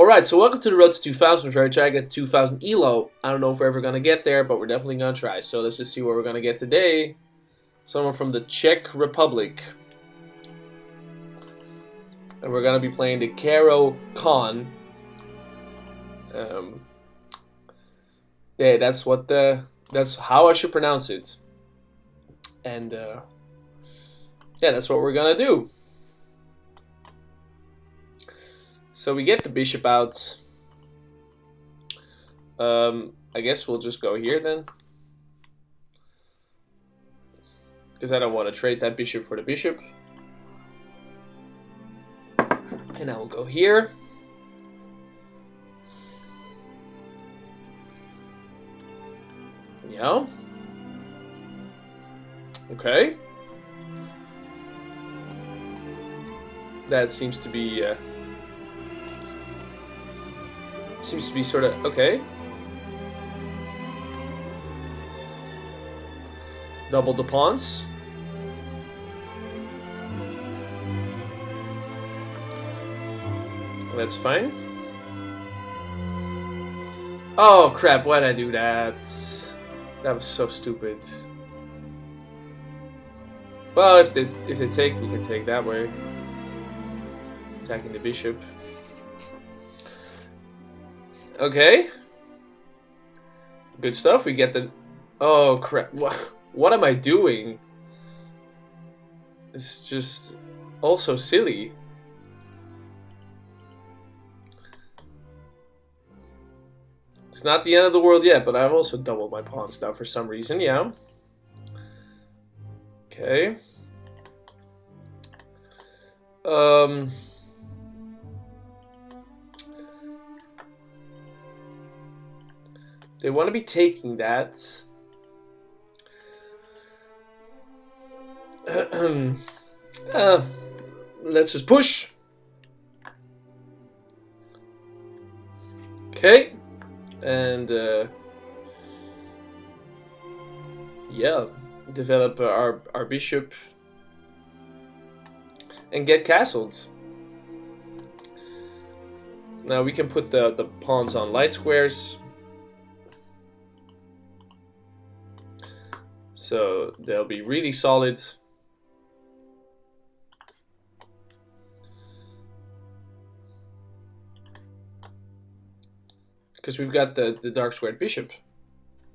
Alright, so welcome to the road to 2000. We're trying to get 2000 ELO. I don't know if we're ever going to get there, but we're definitely going to try. So let's just see what we're going to get today. Someone from the Czech Republic. And we're going to be playing the Karo Khan. Yeah, that's how I should pronounce it. And yeah, that's what we're going to do. So we get the bishop out. I guess we'll just go here then. Because I don't want to trade that bishop for the bishop. And I will go here. Yeah. Okay. That seems to be sort of okay. Double the pawns. That's fine. Oh crap, why'd I do that? That was so stupid. Well, if they take, we can take that way. Attacking the bishop. Okay. Good stuff. We get the... Oh crap. What am I doing? It's just also silly. It's not the end of the world yet, but I've also doubled my pawns now for some reason, yeah. Okay. They want to be taking that. Let's just push. Okay. And yeah, develop our bishop and get castled. Now we can put the pawns on light squares. So they'll be really solid. Because we've got the dark squared bishop.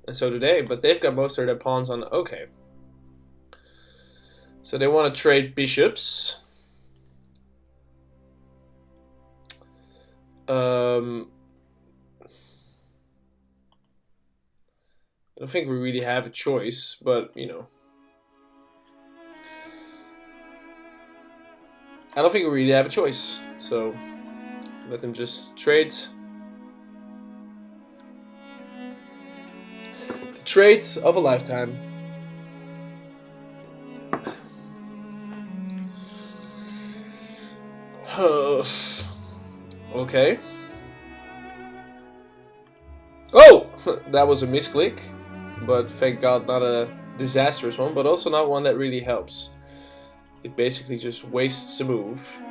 And so do they, but they've got most of their pawns on... Okay. So they want to trade bishops. I don't think we really have a choice, but, you know. I don't think we really have a choice, so let them just trade. The trade of a lifetime. Okay. Oh! That was a misclick. But thank God not a disastrous one, but also not one that really helps. It basically just wastes a move.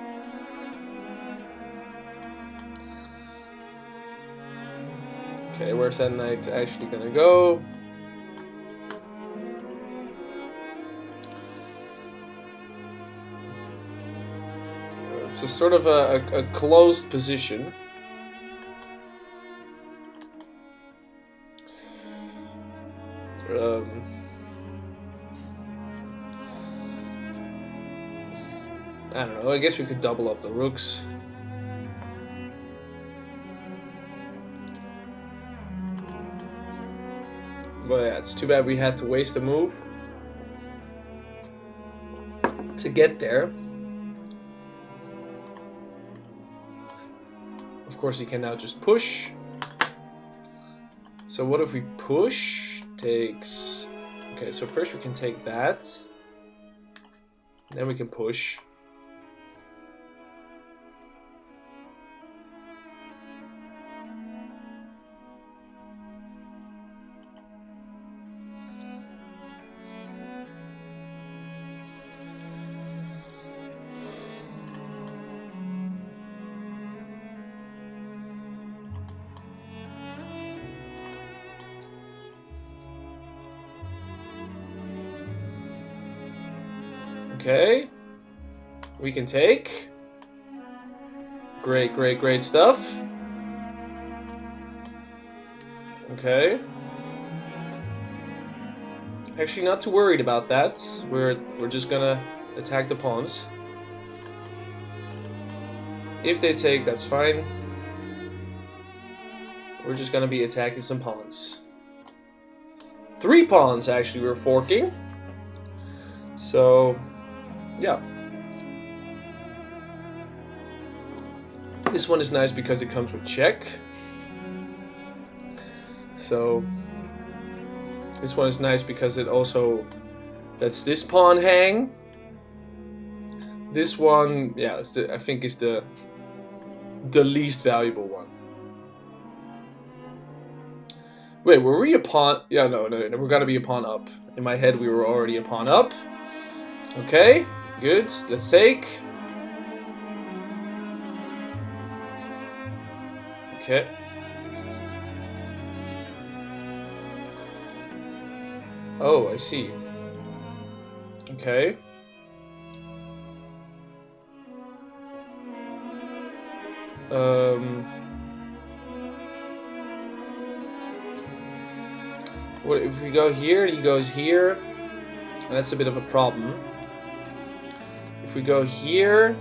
Okay, where's that knight actually gonna go? It's a sort of a closed position. I don't know, I guess we could double up the rooks. But yeah, it's too bad we had to waste a move to get there. Of course, he can now just push. So what if we push? Takes... Okay, so first we can take that. Then we can push. Okay. We can take. Great, great, great stuff. Okay. Actually, not too worried about that. We're just gonna attack the pawns. If they take, that's fine. We're just gonna be attacking some pawns. 3 pawns, actually, we're forking. So, yeah. This one is nice because it comes with check. So, this one is nice because it also lets this pawn hang. This one, yeah, I think is the least valuable one. Wait, were we a pawn? Yeah, no, we're gonna be a pawn up. In my head, we were already a pawn up. Okay, good. Let's take. Okay. Oh, I see. Okay. What if we go here? He goes here. That's a bit of a problem. If we go here,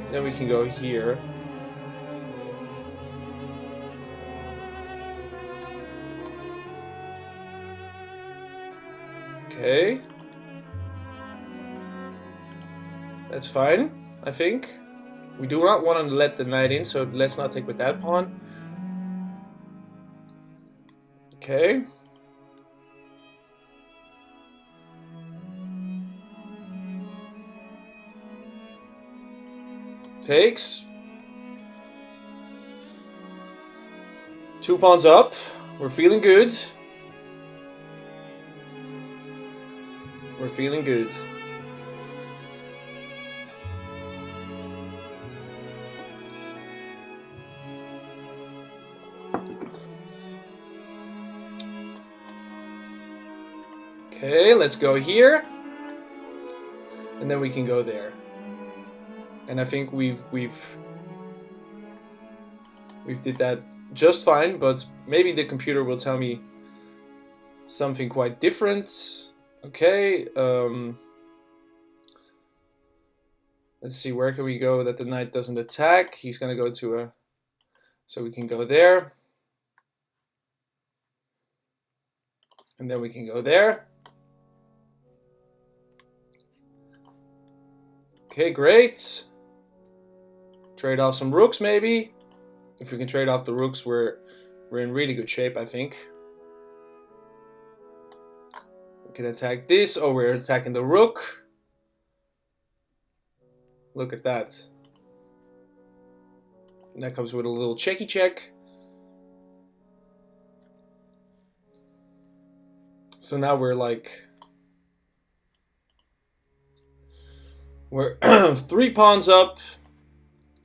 then we can go here. Okay. That's fine, I think. We do not want to let the knight in, so let's not take with that pawn. Okay. Takes. 2 pawns up. We're feeling good. We're feeling good. Okay, let's go here. And then we can go there. And I think we've did that just fine, but maybe the computer will tell me something quite different. Okay, let's see, where can we go that the knight doesn't attack? He's gonna go to a, so we can go there. And then we can go there. Okay, great. Trade off some rooks, maybe. If we can trade off the rooks, we're in really good shape, I think. We can attack this. Oh, we're attacking the rook. Look at that. And that comes with a little checky check. So now we're like... We're 3 pawns up.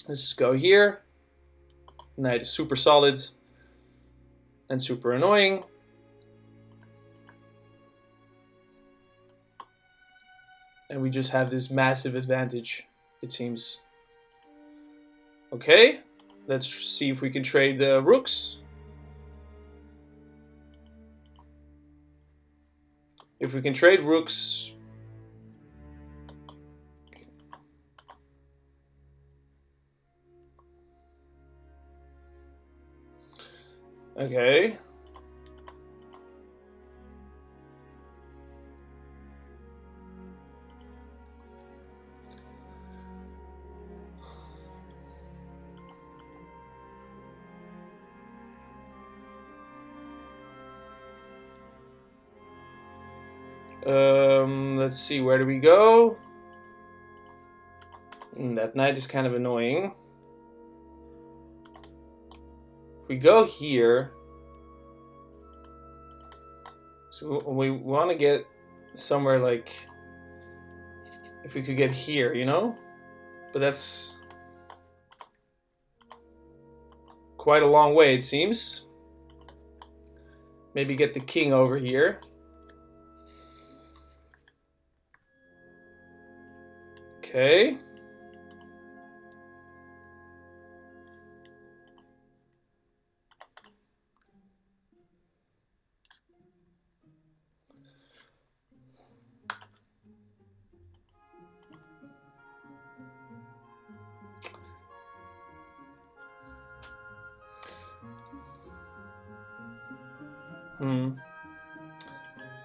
Let's just go here. Knight is super solid and super annoying. And we just have this massive advantage, it seems. Okay, let's see if we can trade the rooks. If we can trade rooks... Okay. Let's see, where do we go? That knight is kind of annoying. If we go here, so we want to get somewhere like, if we could get here, you know? But that's quite a long way, it seems. Maybe get the king over here. Okay.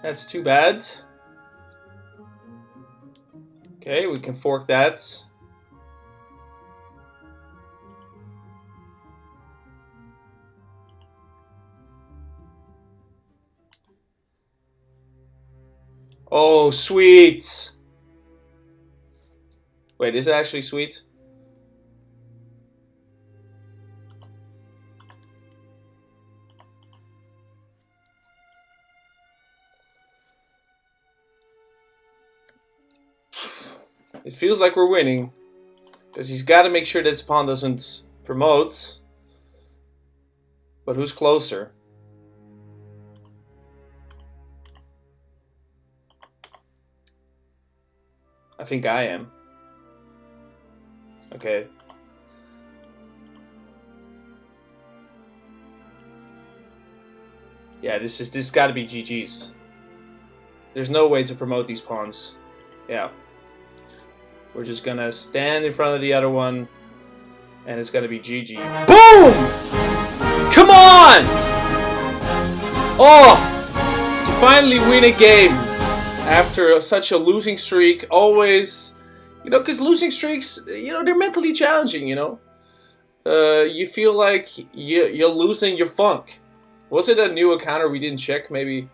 That's too bad. Okay, we can fork that. Oh, sweet! Wait, is it actually sweet? It feels like we're winning. Because he's got to make sure that his pawn doesn't promote. But who's closer? I think I am. Okay. Yeah, this got to be GG's. There's no way to promote these pawns. Yeah. We're just gonna stand in front of the other one, and it's gonna be GG. Boom! Come on! Oh! To finally win a game after such a losing streak, always, you know, because losing streaks, you know, they're mentally challenging, you know? You feel like you're losing your funk. Was it a new encounter we didn't check, maybe?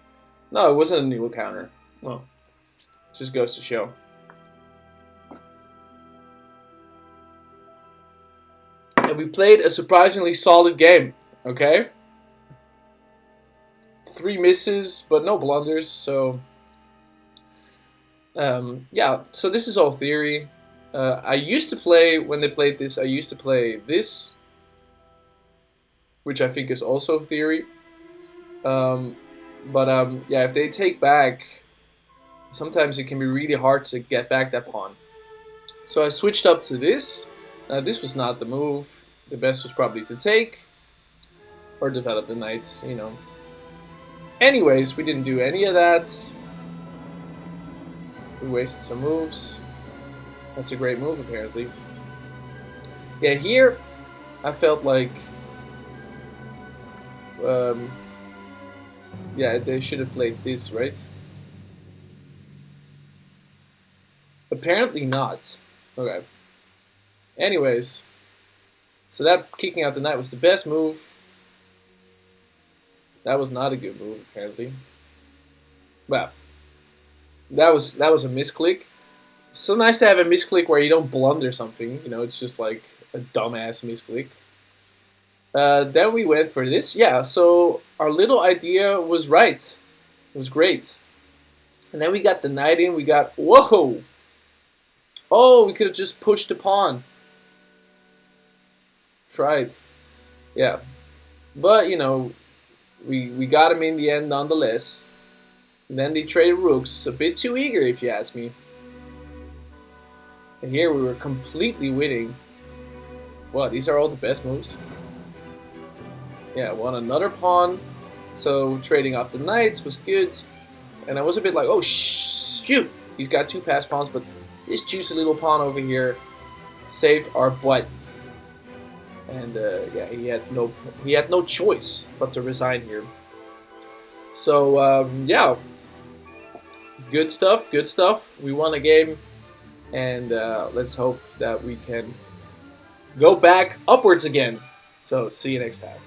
No, it wasn't a new encounter. Well, just goes to show. And we played a surprisingly solid game, okay? 3 misses, but no blunders, so... yeah, so this is all theory. I used to play, when they played this, I used to play this, which I think is also theory. Yeah, if they take back, sometimes it can be really hard to get back that pawn. So I switched up to this. This was not the move. The best was probably to take, or develop the knight, you know. Anyways, we didn't do any of that. We wasted some moves. That's a great move, apparently. Yeah, here, I felt like... yeah, they should have played this, right? Apparently not. Okay. Anyways, so that kicking out the knight was the best move. That was not a good move, apparently. Well, that was a misclick. It's so nice to have a misclick where you don't blunder something. You know, it's just like a dumbass misclick. Then we went for this. Yeah, so our little idea was right. It was great. And then we got the knight in. We got... Whoa! Oh, we could have just pushed the pawn. Right. Yeah. But, you know, we got him in the end nonetheless. And then they traded rooks. A bit too eager, if you ask me. And here we were completely winning. Wow, these are all the best moves. Yeah, won another pawn. So trading off the knights was good. And I was a bit like, oh shoot! He's got 2 passed pawns, but this juicy little pawn over here saved our butt. And yeah, he had no choice but to resign here. So yeah, good stuff, good stuff. We won a game, and let's hope that we can go back upwards again. So see you next time.